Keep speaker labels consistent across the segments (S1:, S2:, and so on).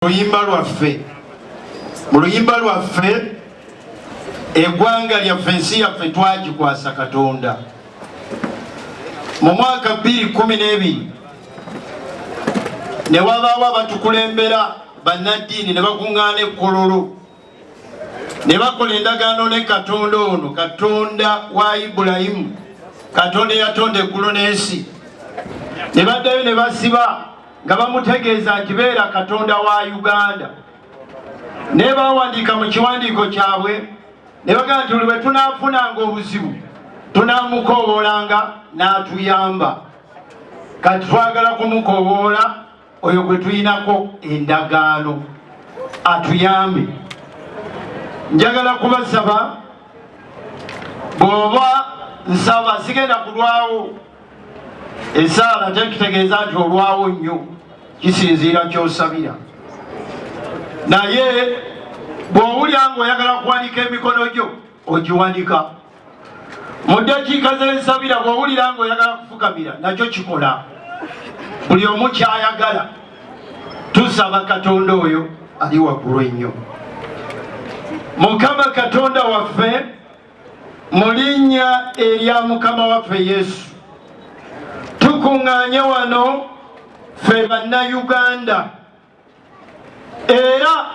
S1: Mu luyimba lwaffe eggwanga lyaffe ensi yaffe twagikwasa Katonda. Mu mwaka 2012 ne wabaawo abatukulembera bannaddiini ne bakuŋŋaana e Kololo ne bakola endagaano ne Katonda ono, Katonda wa Ibulayimu, Katonda eyatonda eggulu n'ensi. Ne baddayo ne basiba nga bamutegeeza nti beera Katonda wa Uganda. Ne bawandiika mu kiwandiiko kyabwe ne bagamba nti bwe tunaafunanga obuzibu tunaamukowoolanga n'atuyamba. Kati twagala kumukowoola oyo gwe tuyinako endagaano atuyambe. Njagala kubasaba bw'oba nsaba sigenda kulwawo esaala tekitegeeza nti olwawo nnyo, kisinziira ky'osabira. Naye bw'owulira ng'oyagala kuwanika emikono gyo ogiwanika. Mu ddakiika z'ensabira bw'owulira ng'oyagala kufukamira nakyo kikola. Buli omu kyayagala. Tusaba Katonda oyo ali waggulu ennyo. Mukama Katonda waffe mu linnya erya Mukama waffe Yesu tukuŋŋaanye wano ffe bannayuganda, era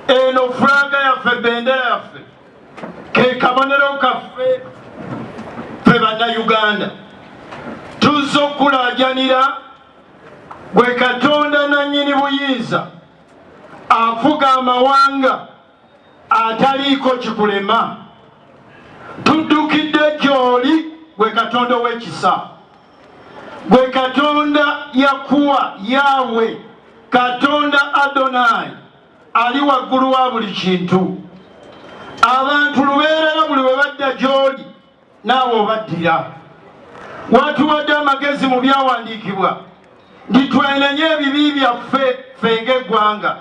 S1: eno fulaga yaffe, bendera yaffe, ke kabonero kaffe ffe bannayuganda. Tuzze okulaajanira gwe Katonda nannyini buyinza afuga amawanga ataliiko kikulema. Tuddukidde gy'oli gwe Katonda ow'ekisa, gwe Katonda yakuwa Yahwe, Katonda Adonai ali waggulu wa buli kintu. Abantu lubeerera buli we badda gy'oli naawe obaddira. Watuwadde amagezi mu byawandiikibwa nti twenenye ebibi byaffe ffe ng'eggwanga.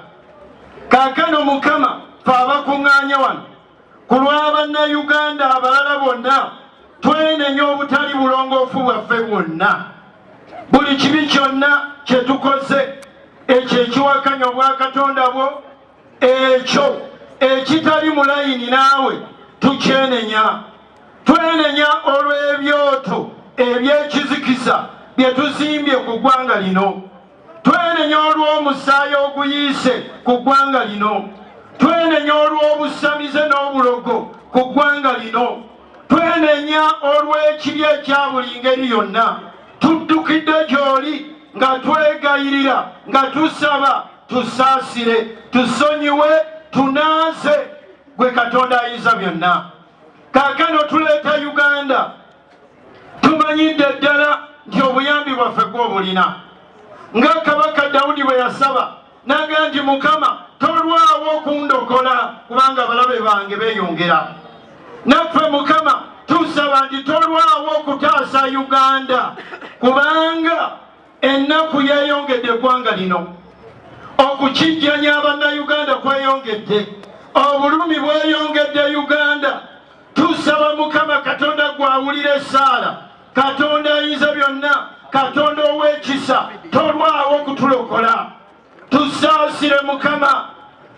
S1: Kaakano Mukama ffe abakuŋŋaanye wano ku lw'Abannayuganda abalala bonna twenenye obutali bulongoofu bwaffe bwonna. Buli kibi kyonna kye tukoze ekyo ekiwakanya obwa Katonda bwo, ekyo ekitali mu layini naawe tukyenenya. Twenenya olw'ebyoto eby'ekizikiza bye tuzimbye ku ggwanga lino. Twenenya olw'omusaayi oguyiise ku ggwanga lino. Twenenya olw'obusamize n'obulogo ku ggwanga lino. Twenenya olw'ekibi ekya buli ngeri yonna. Tuddukidde gy'oli nga twegayirira, nga tusaba tusaasire, tusonyiwe, tunaaze gwe Katonda ayinza byonna. Kaakano tuleeta Uganda, tumanyidde ddala nti obuyambi bwaffe gw'obulina. Nga Kabaka Dawudi bwe yasaba n'agamba nti Mukama tolwawo okundokola kubanga abalabe bange beeyongera. Naffe Mukama tusaba nti tolwawo okutaasa Uganda kubanga ennaku yeeyongedde eggwanga lino. Okukijjanya Abannayuganda kweyongedde, obulumi bweyongedde Uganda. Tusaba Mukama Katonda gw'awulira essaala, Katonda ayinza byonna, Katonda ow'ekisa, tolwawo okutulokola. Tusaasire Mukama.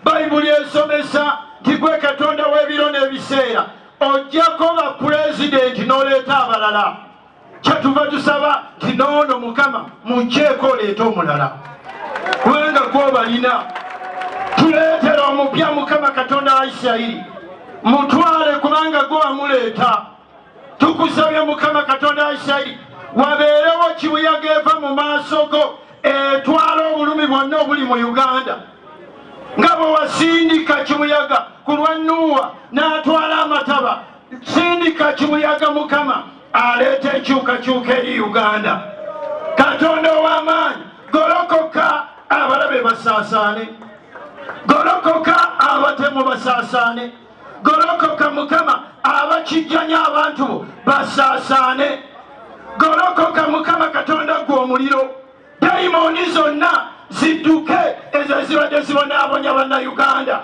S1: Bayibuli esomesa nti gwe Katonda w'ebiro n'ebiseera ojjako bapulezidenti n'oleeta abalala. Kyatuva tusaba nti noono Mukama mugyeko oleeta omulala kubanga gw'obalina. Tuleetera omupya Mukama Katonda wa Isirayiri, mutwale kubanga gwe wamuleeta. Tukusabye Mukama Katonda wa Isirayiri wabeerewo kibuyaga eva mu maaso go etwala obulumi bwonna obuli mu Uganda. Nga bwe wasindika kibuyaga ku lwa Nuwa n'atwala amataba, sindika kibuyaga Mukama aleeta enkyukakyuka eri Uganda. Katonda ow'amaanyi, golokoka abalabe basaasaane, golokoka abatemu basaasaane, golokoka Mukama abakijjanya abantu bo basaasaane, golokoka Mukama Katonda gwe omuliro. Dayimooni zonna zidduke ezo zibadde zibonaabonya Bannayuganda,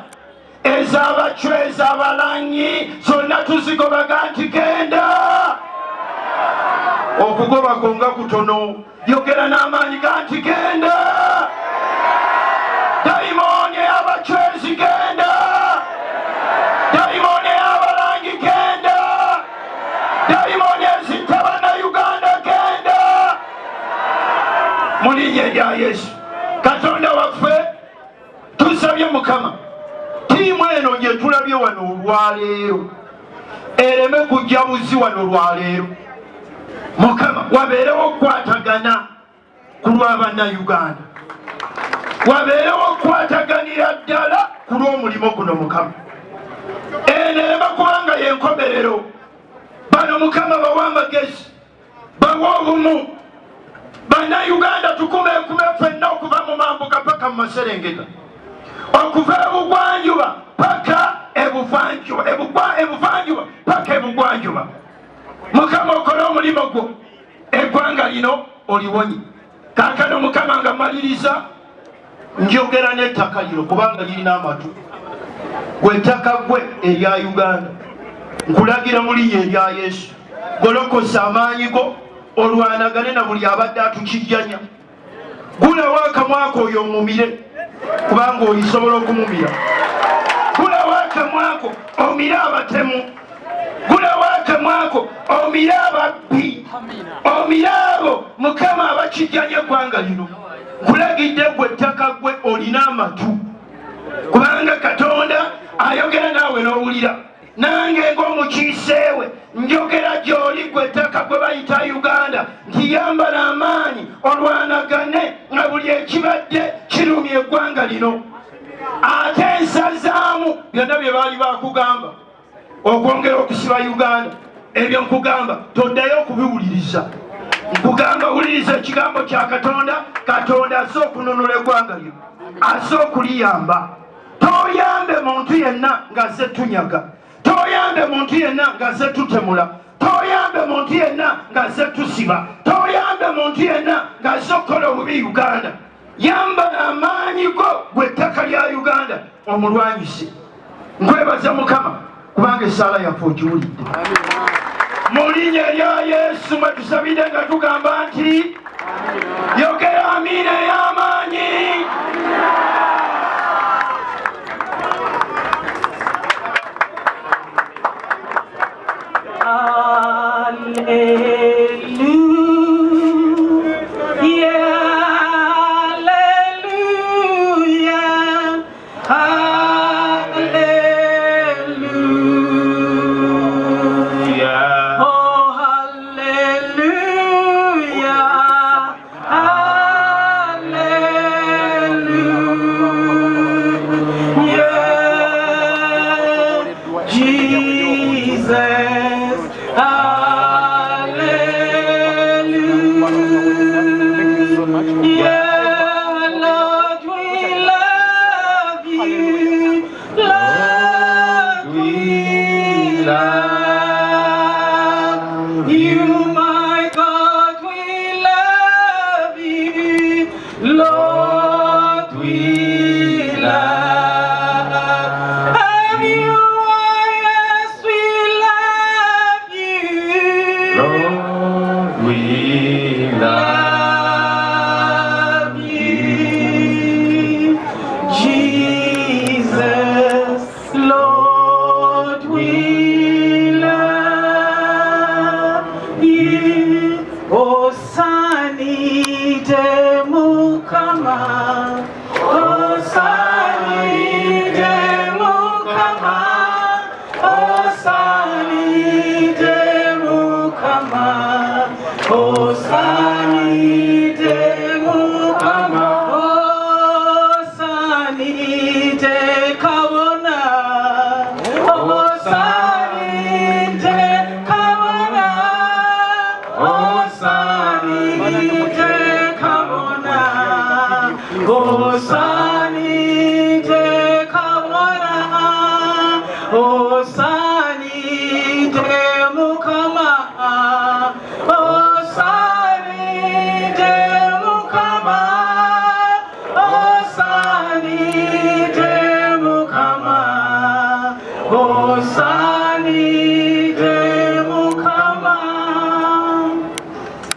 S1: ez'abacwa, ez'abalanyi, zonna tuzigobaga nti genda. Okugoba konga kutono, yogera n'amaanyi ga nti genda. Dayimooni erya Yesu. Katonda waffe tusabye Mukama tiimu eno gye tulabye wano olwaleero ereme kujja buzi wano olwaleero. Mukama wabeerewo okukwatagana ku lw'Abannayuganda, wabeerewo okukwataganira ddala ku lw'omulimu guno Mukama. Eno ereme kubanga y'enkomerero. Bano Mukama bawa amagezi, bawa obumu. Bannayuganda tukumekume ffenna okuva mu mambuka paka mu Maserengeta, okuva ebugwanjuba paka ebuvanjuba, ebuvanjuba paka ebugwanjuba. Mukama okole omulimu gwo, eggwanga lino oliwonye. Kaakano Mukama nga maliriza njogera n'ettaka lino kubanga lirina amatu. Gwe ettaka gwe erya Uganda, nkulagira mu linnya erya Yesu, golokosa amaanyi go olwanagane na buli abadde atukijjanya. Gulawo akamwa ko oyo omumire kubanga olisobola okumumira. Gulawo akamwa ko omire abatemu. Gulawo akamwa ko omire ababbi, omire abo Mukama abakijjanya eggwanga lino. Nkulagidde gwe ettaka gwe olina amatu kubanga Katonda ayogera naawe n'owulira. Nange ng'omukiiseewe njogera gy'oli gwe ettaka gwe bayita Uganda nti yambala amaanyi olwanagane nga buli ekibadde kirumya eggwanga lino. Ate ensazaamu byonna bye baali bakugamba okwongera okusiba Uganda, ebyo nkugamba toddayo okubiwuliriza. Nkugamba wuliriza ekigambo kya Katonda. Katonda assa okununula eggwanga lyo, assa okuliyamba. Toyambe muntu yenna ng'azze tunyaga, toyambe muntu yenna ng'azze tutemula, toyambe muntu yenna ng'azze tusiba, toyambe muntu yenna ng'azze okukola obubi Uganda. Yamba amaanyi go gwe ettaka lya Uganda omulwanyise. Nkwebaza Mukama kubanga essaala yaffe ogiwulidde. Mu linnya erya Yesu mwe tusabidde nga tugamba nti yogera amiina ey'amaanyi.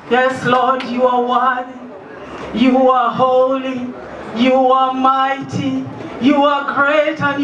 S2: Yes, Lord, you are worthy. You are holy. You are mighty. You are great and